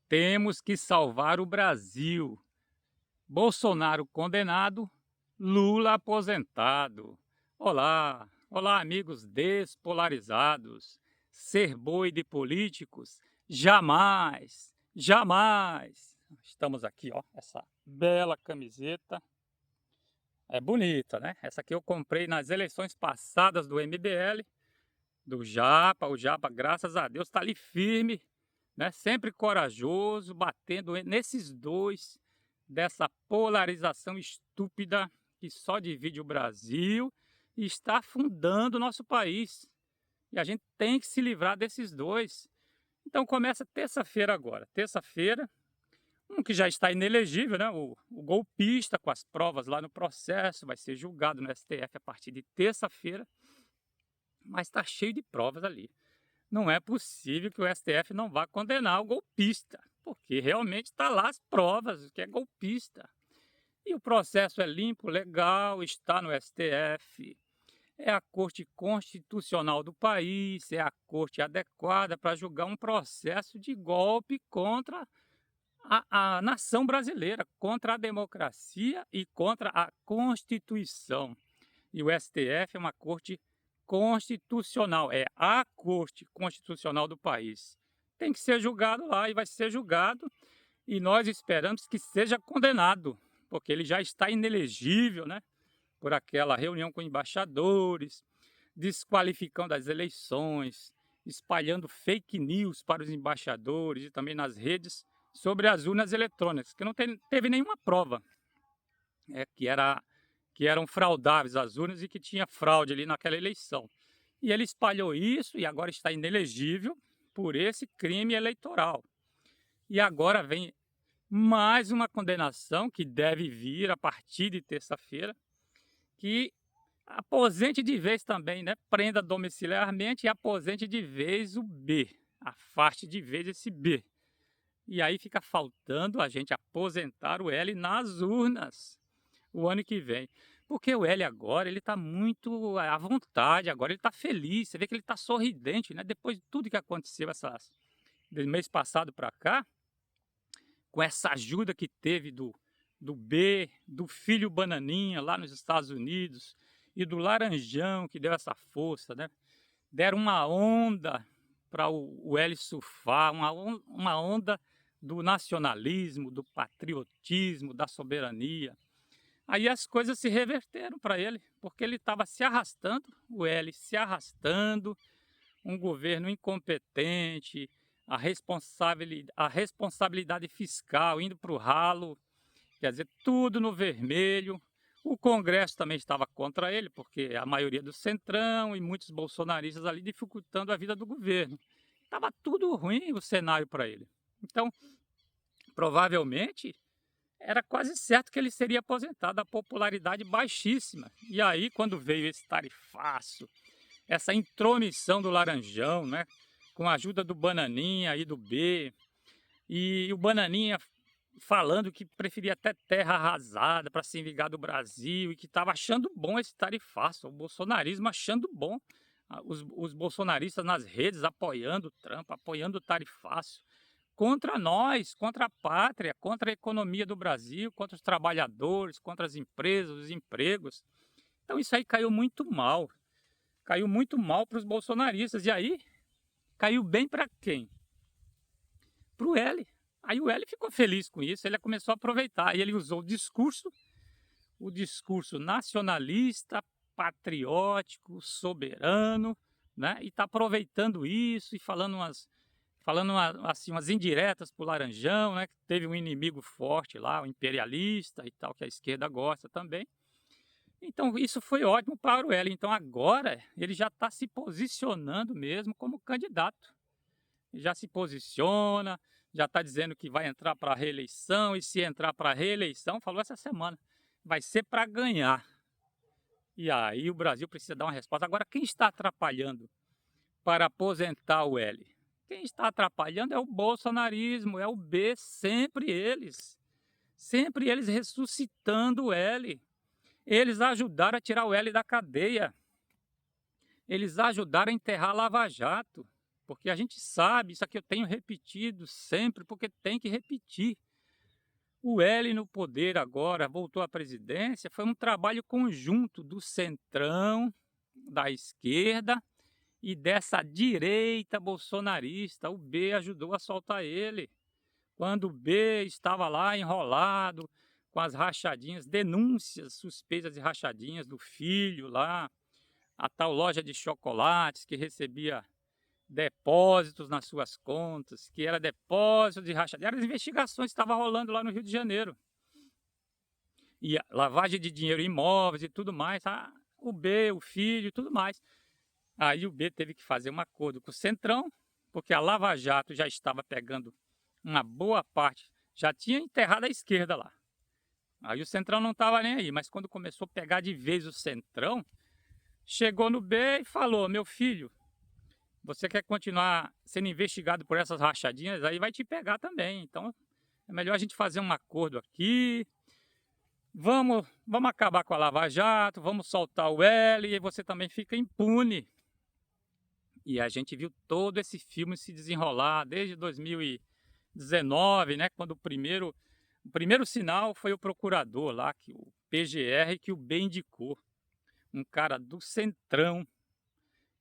Temos que salvar o Brasil. Bolsonaro condenado, Lula aposentado. Olá, olá, amigos despolarizados. Ser boi de políticos? Jamais, jamais. Estamos aqui, ó, essa bela camiseta. É bonita, né? Essa aqui eu comprei nas eleições passadas do MBL, do Japa. O Japa, graças a Deus, está ali firme, né? Sempre corajoso, batendo nesses dois, dessa polarização estúpida que só divide o Brasil e está afundando o nosso país. E a gente tem que se livrar desses dois. Então começa terça-feira agora. Terça-feira, um que já está inelegível, né? O golpista, com as provas lá no processo, vai ser julgado no STF a partir de terça-feira, mas está cheio de provas ali. Não é possível que o STF não vá condenar o golpista, porque realmente está lá as provas que é golpista. E o processo é limpo, legal, está no STF. É a corte constitucional do país, é a corte adequada para julgar um processo de golpe contra a nação brasileira, contra a democracia e contra a Constituição. E o STF é uma corte constitucional, é a corte constitucional do país. Tem que ser julgado lá e vai ser julgado, e nós esperamos que seja condenado, porque ele já está inelegível, né? Por aquela reunião com embaixadores, desqualificando as eleições, espalhando fake news para os embaixadores e também nas redes sobre as urnas eletrônicas, que não teve nenhuma prova, que eram fraudáveis as urnas e que tinha fraude ali naquela eleição. E ele espalhou isso e agora está inelegível por esse crime eleitoral. E agora vem mais uma condenação que deve vir a partir de terça-feira, que aposente de vez também, né? Prenda domiciliarmente e aposente de vez o B. Afaste de vez esse B. E aí fica faltando a gente aposentar o L nas urnas o ano que vem. Porque o L agora, ele está muito à vontade, agora ele está feliz, você vê que ele está sorridente, né? Depois de tudo que aconteceu do mês passado para cá, com essa ajuda que teve do B, do filho Bananinha lá nos Estados Unidos e do Laranjão que deu essa força, né? Deram uma onda para o L surfar, uma onda do nacionalismo, do patriotismo, da soberania. Aí as coisas se reverteram para ele, porque ele estava se arrastando, o L se arrastando, um governo incompetente, a responsabilidade fiscal indo para o ralo, quer dizer, tudo no vermelho. O Congresso também estava contra ele, porque a maioria do Centrão e muitos bolsonaristas ali dificultando a vida do governo. Estava tudo ruim o cenário para ele. Então, provavelmente, era quase certo que ele seria aposentado, a popularidade baixíssima. E aí, quando veio esse tarifaço, essa intromissão do Laranjão, né, com a ajuda do Bananinha e do B, e o Bananinha falando que preferia até terra arrasada para se vingar do Brasil e que estava achando bom esse tarifaço, o bolsonarismo achando bom, os bolsonaristas nas redes apoiando o Trump, apoiando o tarifaço, contra nós, contra a pátria, contra a economia do Brasil, contra os trabalhadores, contra as empresas, os empregos. Então isso aí caiu muito mal para os bolsonaristas, e aí caiu bem para quem? Para o L. Aí o L ficou feliz com isso, ele começou a aproveitar, e ele usou o discurso nacionalista, patriótico, soberano, né? E está aproveitando isso e assim, umas indiretas para o Laranjão, né? Que teve um inimigo forte lá, o imperialista e tal, que a esquerda gosta também. Então isso foi ótimo para o L. Então agora ele já está se posicionando mesmo como candidato. Já se posiciona, já está dizendo que vai entrar para a reeleição, e se entrar para a reeleição, falou essa semana, vai ser para ganhar. E aí o Brasil precisa dar uma resposta. Agora, quem está atrapalhando para aposentar o L? Quem está atrapalhando é o bolsonarismo, é o B, sempre eles. Sempre eles ressuscitando o L. Eles ajudaram a tirar o L da cadeia. Eles ajudaram a enterrar a Lava Jato. porque a gente sabe, isso aqui eu tenho repetido sempre, porque tem que repetir. O L no poder agora, voltou à presidência, foi um trabalho conjunto do centrão, da esquerda e dessa direita bolsonarista. O B ajudou a soltar ele. Quando o B estava lá enrolado com as rachadinhas, denúncias suspeitas de rachadinhas do filho lá, a tal loja de chocolates que recebia depósitos nas suas contas, que era depósito de rachadinhas. As investigações estavam rolando lá no Rio de Janeiro. E a lavagem de dinheiro em imóveis e tudo mais. O B, o filho e tudo mais. Aí o B teve que fazer um acordo com o Centrão, porque a Lava Jato já estava pegando uma boa parte, já tinha enterrado a esquerda lá. Aí o Centrão não estava nem aí, mas quando começou a pegar de vez o Centrão, chegou no B e falou: meu filho, você quer continuar sendo investigado por essas rachadinhas, aí vai te pegar também. Então é melhor a gente fazer um acordo aqui, vamos acabar com a Lava Jato, vamos soltar o L e você também fica impune. E a gente viu todo esse filme se desenrolar desde 2019, né, quando o primeiro sinal foi o procurador lá, que o PGR, que o B indicou. Um cara do Centrão,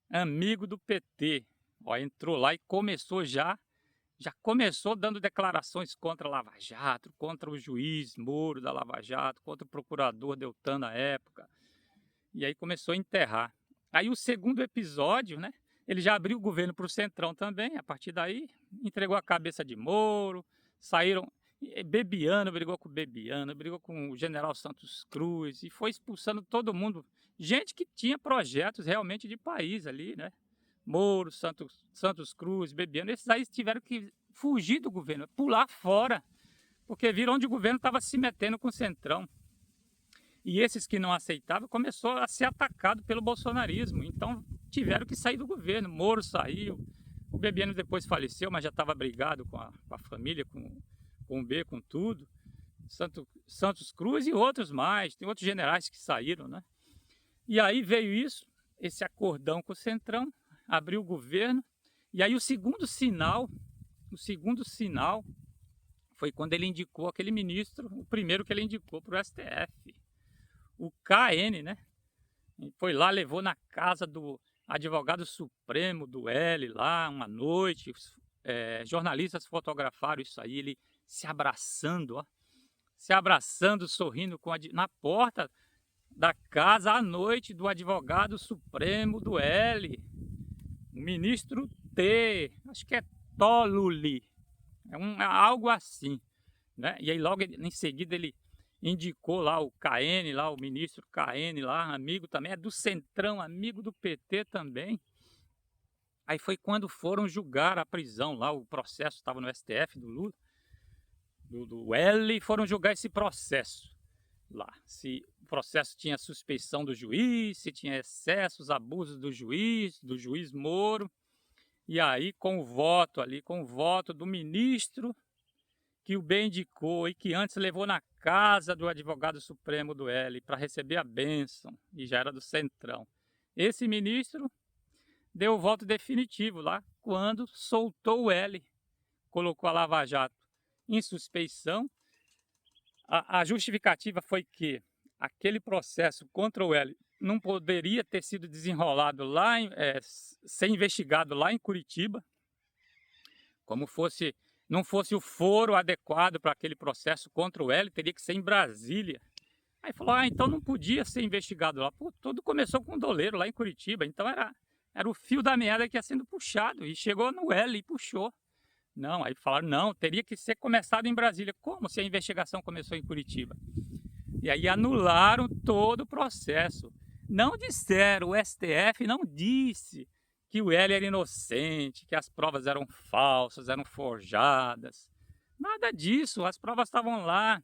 amigo do PT. Ó, entrou lá e começou já começou dando declarações contra a Lava Jato, contra o juiz Moro da Lava Jato, contra o procurador Deltan na época. E aí começou a enterrar. Aí o segundo episódio, né? Ele já abriu o governo para o Centrão também. A partir daí, entregou a cabeça de Moro. Saíram. Bebiano brigou com o Bebiano, brigou com o general Santos Cruz e foi expulsando todo mundo. Gente que tinha projetos realmente de país ali, né? Moro, Santos Cruz, Bebiano. Esses aí tiveram que fugir do governo, pular fora, porque viram onde o governo estava se metendo com o Centrão. E esses que não aceitavam começou a ser atacado pelo bolsonarismo. Então tiveram que sair do governo. Moro saiu. O Bebiano depois faleceu, mas já estava brigado com a família, com o B, com tudo. Santos Cruz e outros mais. Tem outros generais que saíram, né? E aí veio isso, esse acordão com o Centrão, abriu o governo. E aí o segundo sinal foi quando ele indicou aquele ministro, o primeiro que ele indicou para o STF. O KN, né? Foi lá, levou na casa do advogado supremo do L lá, uma noite. Jornalistas fotografaram isso aí, ele se abraçando, ó. Se abraçando, sorrindo na porta da casa à noite do advogado supremo do L. O ministro T, acho que é Tolluli. É algo assim, né? E aí logo em seguida ele indicou lá o KN, lá o ministro KN, lá, amigo também, é do Centrão, amigo do PT também. Aí foi quando foram julgar a prisão lá, o processo estava no STF do Lula, do L, foram julgar esse processo lá. Se o processo tinha suspeição do juiz, se tinha excessos, abusos do juiz Moro. E aí com o voto do ministro que o B indicou e que antes levou na casa do advogado supremo do L para receber a bênção, e já era do Centrão. Esse ministro deu o voto definitivo lá, quando soltou o L, colocou a Lava Jato em suspeição. A justificativa foi que aquele processo contra o L não poderia ter sido desenrolado lá, ser investigado lá em Curitiba, como não fosse o foro adequado para aquele processo contra o L, teria que ser em Brasília. Aí falou, então não podia ser investigado lá. Pô, tudo começou com um doleiro lá em Curitiba, então era o fio da meada que ia sendo puxado, e chegou no L e puxou. Não, aí falaram, não, teria que ser começado em Brasília. Como se a investigação começou em Curitiba? E aí anularam todo o processo. Não disseram, o STF não disse que o L era inocente, que as provas eram falsas, eram forjadas. Nada disso, as provas estavam lá,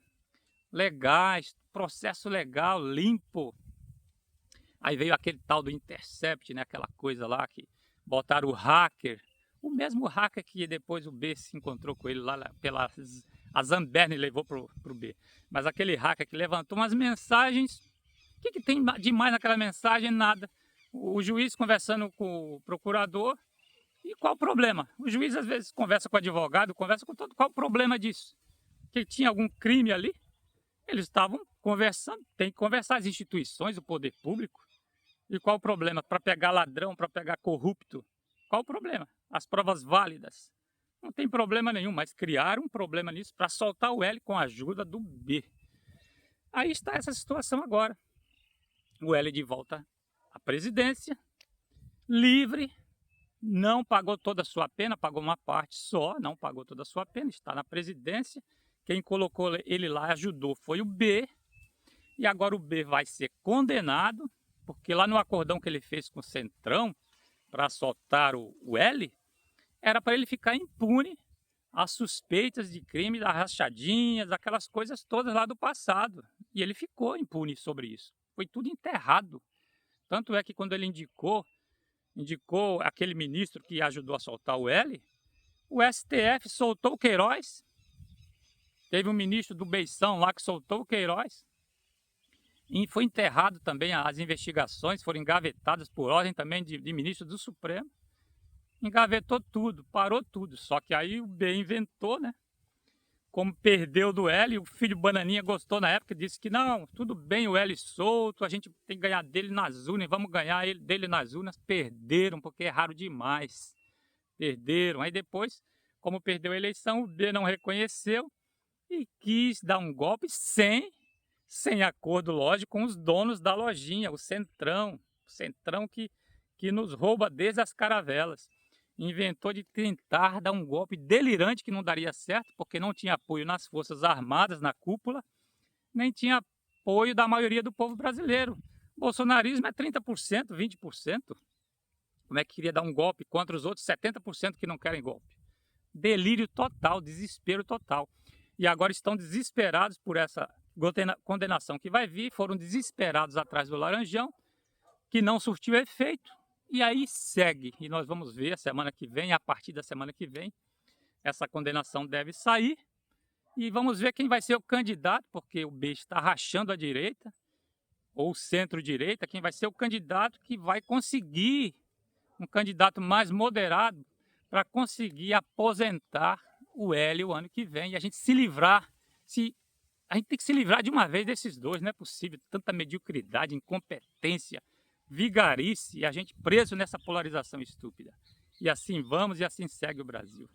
legais, processo legal, limpo. Aí veio aquele tal do Intercept, né? Aquela coisa lá que botaram o hacker, o mesmo hacker que depois o B se encontrou com ele lá a Zamberne levou pro B. Mas aquele hacker que levantou umas mensagens, o que tem demais naquela mensagem? Nada. O juiz conversando com o procurador, E qual o problema? O juiz às vezes conversa com o advogado, conversa com todo. Qual o problema disso? Que tinha algum crime ali? Eles estavam conversando, tem que conversar as instituições, o poder público. E qual o problema? Para pegar ladrão, para pegar corrupto? Qual o problema? As provas válidas. Não tem problema nenhum, mas criaram um problema nisso para soltar o L com a ajuda do B. Aí está essa situação agora. O L de volta à presidência, livre, não pagou toda a sua pena, pagou uma parte só, não pagou toda a sua pena, está na presidência. Quem colocou ele lá ajudou foi o B, e agora o B vai ser condenado, porque lá no acordão que ele fez com o Centrão, para soltar o L, era para ele ficar impune às suspeitas de crime, das rachadinhas, aquelas coisas todas lá do passado. E ele ficou impune sobre isso. Foi tudo enterrado. Tanto é que quando ele indicou aquele ministro que ajudou a soltar o L, o STF soltou o Queiroz. Teve um ministro do Beição lá que soltou o Queiroz. E foi enterrado também, as investigações foram engavetadas por ordem também de ministro do Supremo. Engavetou tudo, parou tudo. Só que aí o B inventou, né? Como perdeu do L, o filho Bananinha gostou na época, disse que não, tudo bem o L solto, a gente tem que ganhar dele nas urnas, vamos ganhar dele nas urnas. Perderam, porque erraram demais. Perderam. Aí depois, como perdeu a eleição, o B não reconheceu e quis dar um golpe sem acordo, lógico, com os donos da lojinha, o Centrão que nos rouba desde as caravelas. Inventou de tentar dar um golpe delirante que não daria certo, porque não tinha apoio nas Forças Armadas, na cúpula, nem tinha apoio da maioria do povo brasileiro. O bolsonarismo é 30%, 20%. Como é que queria dar um golpe contra os outros 70% que não querem golpe? Delírio total, desespero total. E agora estão desesperados por essa condenação que vai vir, foram desesperados atrás do Laranjão, que não surtiu efeito. E aí segue, e nós vamos ver a semana que vem, a partir da semana que vem, essa condenação deve sair. E vamos ver quem vai ser o candidato, porque o B está rachando a direita, ou centro-direita, quem vai ser o candidato que vai conseguir, um candidato mais moderado, para conseguir aposentar o L o ano que vem. E a gente se livrar, a gente tem que se livrar de uma vez desses dois, não é possível, tanta mediocridade, incompetência, vigarice, e a gente preso nessa polarização estúpida. E assim vamos, e assim segue o Brasil.